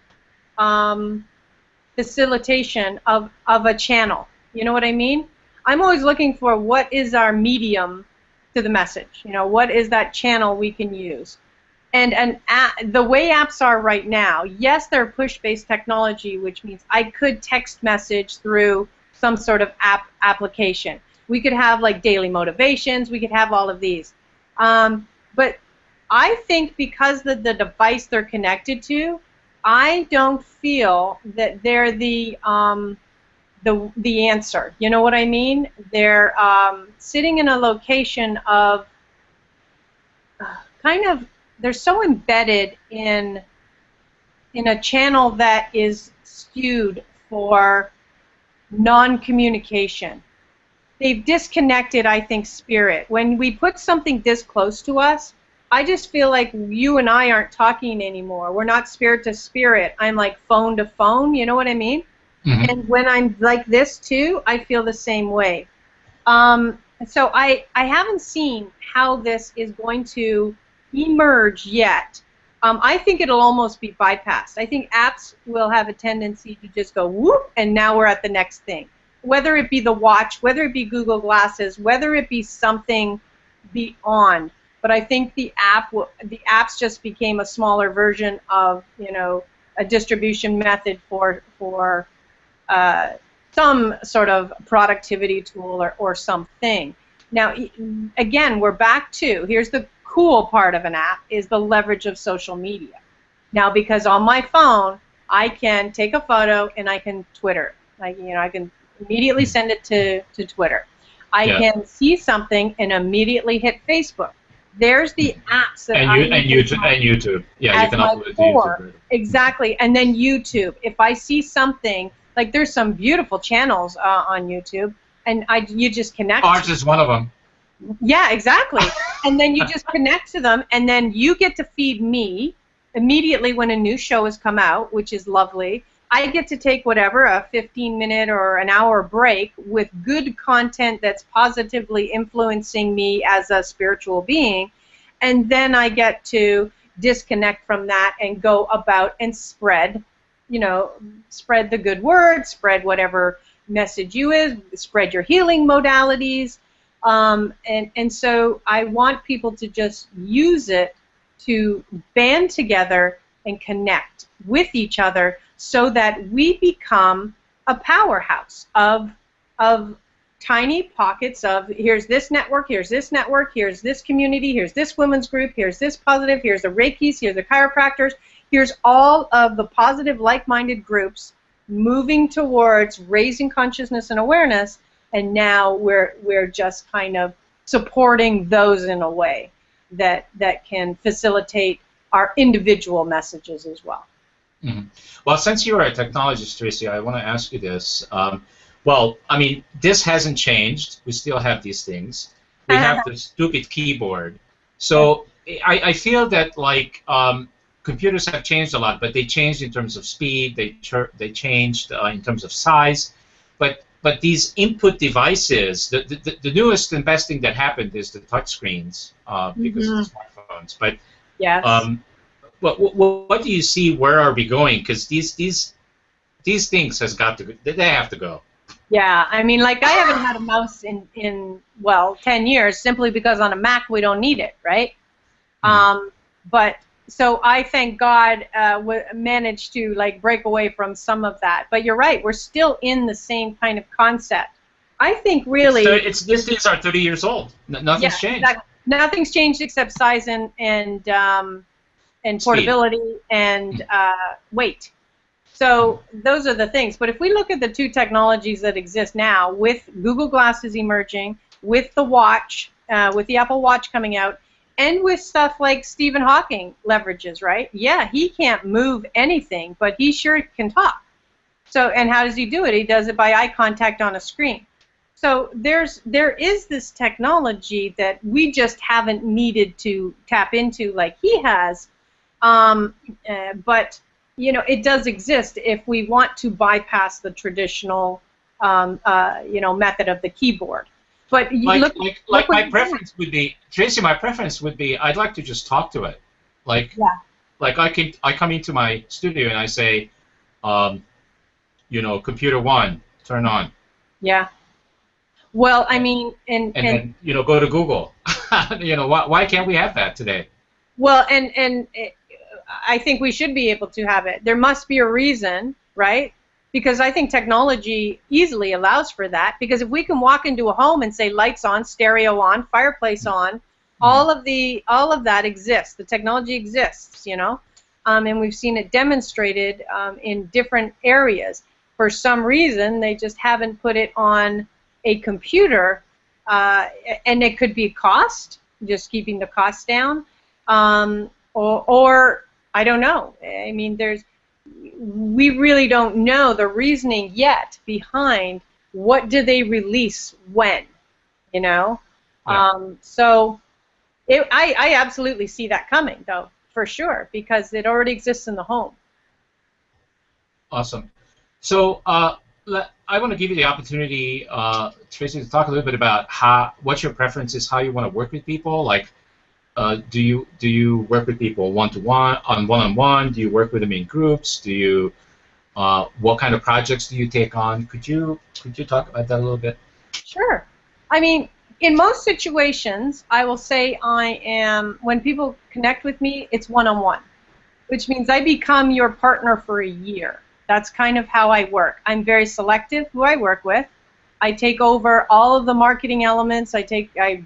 facilitation of a channel. You know what I mean? I'm always looking for what is our medium to the message. You know, what is that channel we can use? And the way apps are right now, yes, they're push-based technology, which means I could text message through some sort of application. We could have like daily motivations. We could have all of these. But I think because of the device they're connected to, I don't feel that they're the answer. You know what I mean? They're sitting in a location of kind of, they're so embedded in a channel that is skewed for non-communication. They've disconnected, I think, spirit. When we put something this close to us, I just feel like you and I aren't talking anymore. We're not spirit to spirit. I'm like phone to phone. You know what I mean? Mm-hmm. And when I'm like this too, I feel the same way. So I haven't seen how this is going to emerge yet. I think it'll almost be bypassed. I think apps will have a tendency to just go whoop, and now we're at the next thing. Whether it be the watch, whether it be Google Glasses, whether it be something beyond. But I think the apps just became a smaller version of, you know, a distribution method for some sort of productivity tool or something. Now, again, we're back to, here's the cool part of an app, is the leverage of social media. Now, because on my phone, I can take a photo and I can Twitter. Like, you know, I can immediately send it to Twitter. I can see something and immediately hit Facebook. There's the apps that and YouTube. Yeah, you can upload it to YouTube. Exactly, and then YouTube. If I see something, like there's some beautiful channels on YouTube, and you just connect. Ours is one of them. Yeah, exactly. And then you just connect to them, and then you get to feed me immediately when a new show has come out, which is lovely. I get to take whatever, a 15-minute or an hour break with good content that's positively influencing me as a spiritual being, and then I get to disconnect from that and go about and spread, you know, spread the good word, spread whatever message you is, spread your healing modalities, and so I want people to just use it to band together and connect with each other, so that we become a powerhouse of tiny pockets of, here's this network, here's this network, here's this community, here's this women's group, here's this positive, here's the Reikis, here's the chiropractors, here's all of the positive, like-minded groups moving towards raising consciousness and awareness, and now we're just kind of supporting those in a way that can facilitate our individual messages as well. Mm-hmm. Well, since you are a technologist, Tracy, I want to ask you this. Well, I mean, this hasn't changed. We still have these things. We have the stupid keyboard. So I feel that, like, computers have changed a lot, but they changed in terms of speed. They changed in terms of size. But these input devices, the newest and best thing that happened is the touchscreens because of the smartphones. But yes. What do you see? Where are we going? Because these things has got to go. They have to go. Yeah, I mean, like, I haven't had a mouse in well, 10 years, simply because on a Mac we don't need it, right? Mm-hmm. But so I thank God managed to, like, break away from some of that. But you're right, we're still in the same kind of concept. I think really these things are 30 years old. Nothing's changed. Exactly. Nothing's changed except size and portability and weight. So those are the things. But if we look at the two technologies that exist now, with Google Glasses emerging, with the watch, with the Apple Watch coming out, and with stuff like Stephen Hawking leverages, right? Yeah, he can't move anything, but he sure can talk. So, and how does he do it? He does it by eye contact on a screen. So there is this technology that we just haven't needed to tap into like he has, but you know, it does exist if we want to bypass the traditional you know, method of the keyboard. But like my preference would be, Tracy, my preference would be I'd like to just talk to it. Like, yeah. Like I come into my studio and I say, you know, computer one, turn on. Yeah. Well, I mean, and then, you know, go to Google. You know, why can't we have that today? Well, and I think we should be able to have it. There must be a reason, right? Because I think technology easily allows for that. Because if we can walk into a home and say lights on, stereo on, fireplace on, all of that exists. The technology exists, you know, and we've seen it demonstrated in different areas. For some reason, they just haven't put it on a computer, and it could be cost, just keeping the cost down, or I don't know. I mean, we really don't know the reasoning yet behind what do they release when, you know. Yeah. So I absolutely see that coming, though, for sure, because it already exists in the home. Awesome. So I want to give you the opportunity, Tracy, to talk a little bit about what your preference is, how you want to work with people. Like, do you work with people one-to-one, on one-on-one? Do you work with them in groups? Do you what kind of projects do you take on? Could you talk about that a little bit? Sure. I mean, in most situations, I will say when people connect with me, it's one-on-one, which means I become your partner for a year. That's kind of how I work. I'm very selective who I work with. I take over all of the marketing elements. I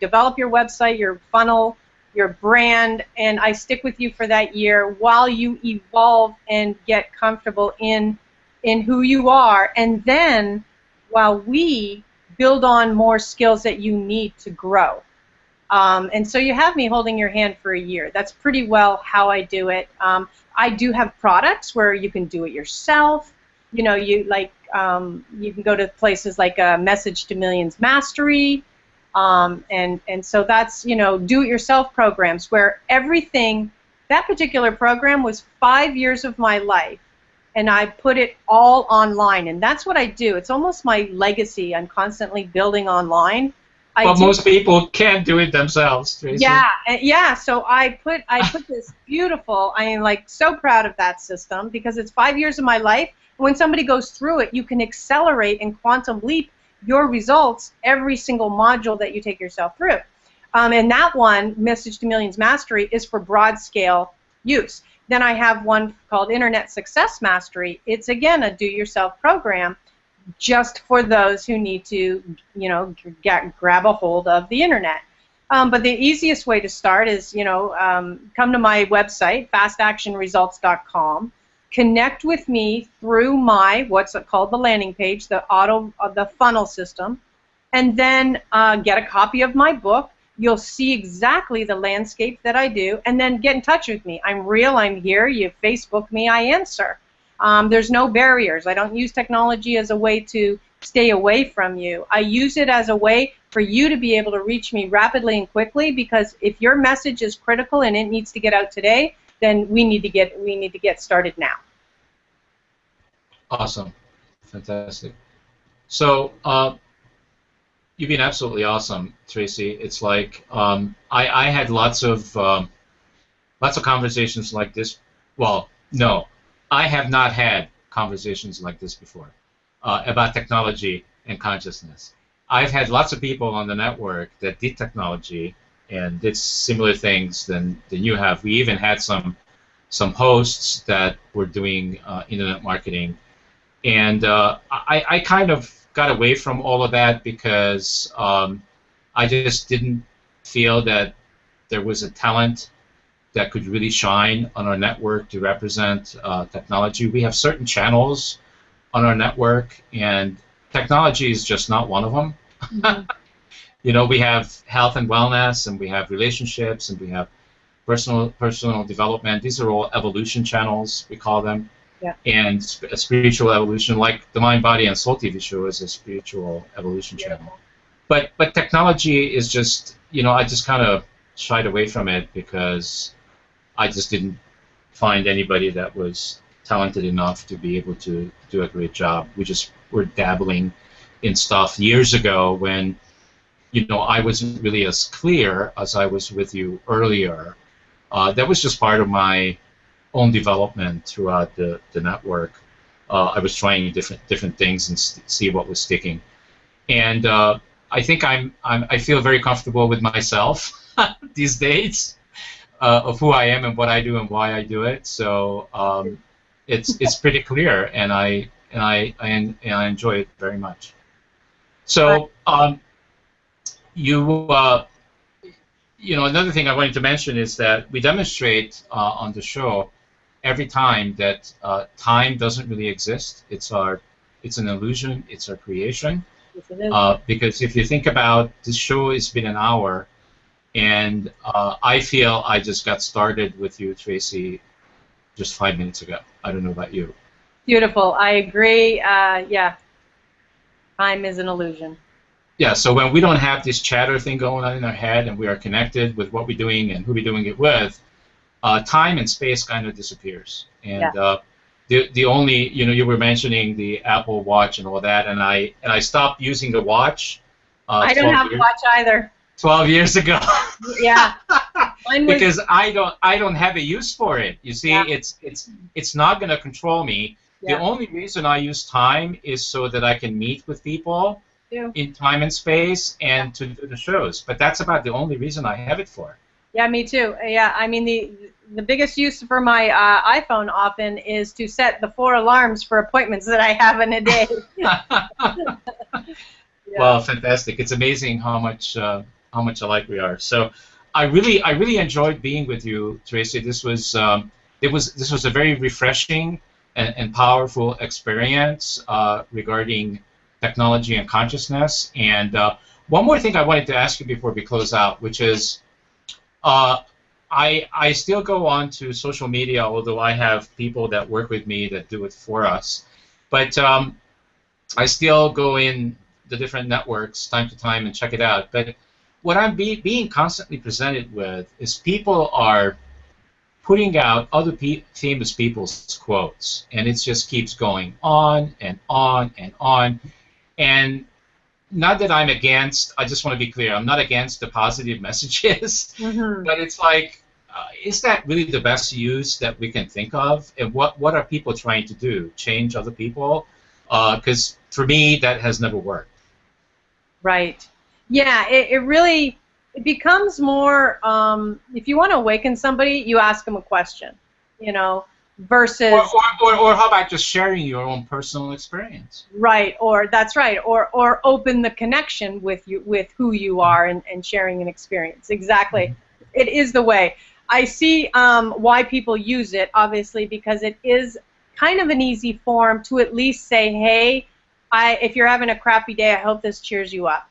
develop your website, your funnel, your brand, and I stick with you for that year while you evolve and get comfortable in who you are. And then while we build on more skills that you need to grow. And so you have me holding your hand for a year. That's pretty well how I do it. I do have products where you can do it yourself. You know, you can go to places like Message to Millions Mastery, and so that's, you know, do-it-yourself programs where everything. That particular program was 5 years of my life, and I put it all online, and that's what I do. It's almost my legacy. I'm constantly building online. But most people can't do it themselves, Tracy. Yeah. So I put this beautiful. I am like so proud of that system because it's 5 years of my life. When somebody goes through it, you can accelerate and quantum leap your results every single module that you take yourself through. And that one, Message to Millions Mastery, is for broad scale use. Then I have one called Internet Success Mastery. It's again a do-yourself program, just for those who need to, you know, grab a hold of the internet. But the easiest way to start is, you know, come to my website, fastactionresults.com, connect with me through my, what's it called, the landing page, the funnel system, and then get a copy of my book. You'll see exactly the landscape that I do, and then get in touch with me. I'm real, I'm here, you Facebook me, I answer. There's no barriers. I don't use technology as a way to stay away from you. I use it as a way for you to be able to reach me rapidly and quickly, because if your message is critical and it needs to get out today, then we need to get started now. Awesome. Fantastic. So you've been absolutely awesome, Tracy. It's like I had lots of conversations like this. Well, no. I have not had conversations like this before about technology and consciousness. I've had lots of people on the network that did technology and did similar things than you have. We even had some hosts that were doing internet marketing, and I kind of got away from all of that because I just didn't feel that there was a talent that could really shine on our network to represent technology. We have certain channels on our network, and technology is just not one of them. Mm-hmm. You know, we have health and wellness, and we have relationships, and we have personal development. These are all evolution channels, we call them. Yeah. And spiritual evolution, like the Mind, Body, and Soul TV show, is a spiritual evolution channel. But technology is just, you know, I just kind of shied away from it because I just didn't find anybody that was talented enough to be able to do a great job. We just were dabbling in stuff years ago when, you know, I wasn't really as clear as I was with you earlier. That was just part of my own development throughout the network. I was trying different things and see what was sticking. And I think I feel very comfortable with myself these days of who I am and what I do and why I do it. So it's pretty clear, and I enjoy it very much. So you know, another thing I wanted to mention is that we demonstrate on the show every time that time doesn't really exist. It's an illusion. It's our creation. Because if you think about this show, it's been an hour, and I feel I just got started with you, Tracy, just 5 minutes ago. I don't know about you. Beautiful. I agree. Yeah. Time is an illusion. Yeah, so when we don't have this chatter thing going on in our head and we are connected with what we're doing and who we're doing it with, time and space kind of disappears. And the only, you know, you were mentioning the Apple Watch and all that, and I stopped using the watch. I don't have a watch either. 12 years ago. Yeah. Because I don't have a use for it. You see, it's not going to control me. The only reason I use time is so that I can meet with people in time and space and to do the shows. But that's about the only reason I have it for. Yeah, me too. Yeah, I mean the biggest use for my iPhone often is to set the 4 alarms for appointments that I have in a day. Well, fantastic! It's amazing how much alike we are. So, I really enjoyed being with you, Tracy. This was this was a very refreshing and powerful experience regarding technology and consciousness. And one more thing I wanted to ask you before we close out, which is, I still go on to social media, although I have people that work with me that do it for us. But I still go in the different networks time to time and check it out. But what I'm being constantly presented with is people are putting out other famous people's quotes, and it just keeps going on and on and on. And not that I'm against, I just want to be clear, I'm not against the positive messages, but it's like, is that really the best use that we can think of? And what are people trying to do? Change other people? Because for me, that has never worked. Right. Yeah, it really, it becomes more, if you want to awaken somebody, you ask them a question, you know, versus... Or how about just sharing your own personal experience? Right, or that's right, or open the connection with who you are and sharing an experience. Exactly. It is the way. I see why people use it, obviously, because it is kind of an easy form to at least say, hey, if you're having a crappy day, I hope this cheers you up.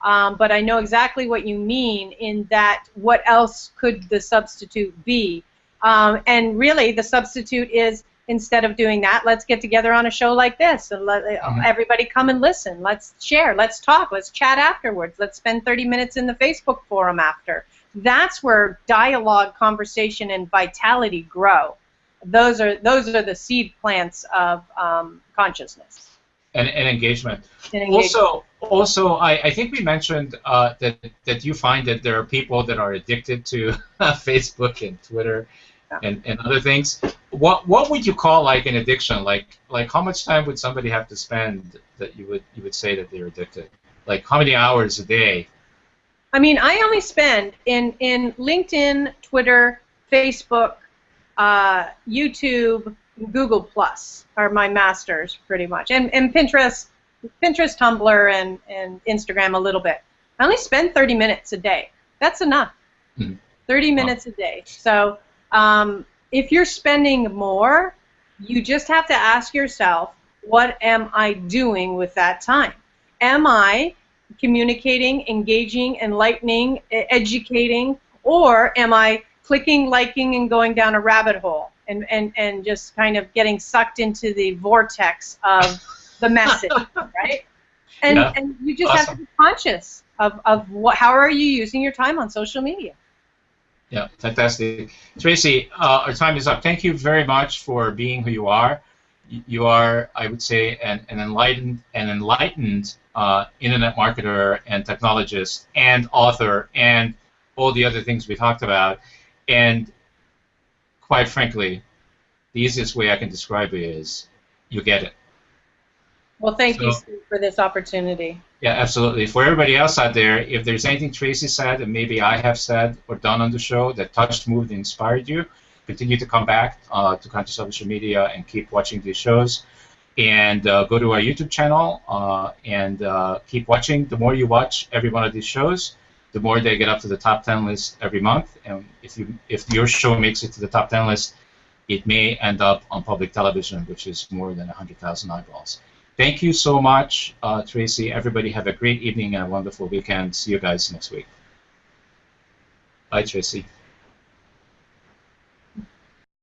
But I know exactly what you mean in that what else could the substitute be? And really, the substitute is, instead of doing that, let's get together on a show like this and let everybody come and listen. Let's share. Let's talk. Let's chat afterwards. Let's spend 30 minutes in the Facebook forum after. That's where dialogue, conversation, and vitality grow. Those are the seed plants of consciousness. And engagement. Also, I think we mentioned that you find that there are people that are addicted to Facebook and Twitter and other things. What would you call like an addiction? Like how much time would somebody have to spend that you would say that they're addicted? Like how many hours a day? I mean, I only spend in LinkedIn, Twitter, Facebook, YouTube, Google Plus are my masters pretty much, and Pinterest, Tumblr, and Instagram a little bit. I only spend 30 minutes a day. That's enough. 30 minutes a day. So if you're spending more, you just have to ask yourself, what am I doing with that time? Am I communicating, engaging, enlightening, educating, or am I clicking, liking, and going down a rabbit hole and just kind of getting sucked into the vortex of the message, right? And, Yeah. and you just have to be conscious of how are you using your time on social media. Yeah, fantastic. Tracy, our time is up. Thank you very much for being who you are. You are, I would say, an enlightened internet marketer and technologist and author and all the other things we talked about. And quite frankly, the easiest way I can describe it is you get it. Well, thank you, Steve, for this opportunity. Yeah, absolutely. For everybody else out there, if there's anything Tracy said and maybe I have said or done on the show that touched, moved, and inspired you, continue to come back to Conscious Social Media and keep watching these shows. And go to our YouTube channel and keep watching. The more you watch every one of these shows, the more they get up to the top 10 list every month. And if your show makes it to the top 10 list, it may end up on public television, which is more than 100,000 eyeballs. Thank you so much, Tracy. Everybody have a great evening and a wonderful weekend. See you guys next week. Bye, Tracy.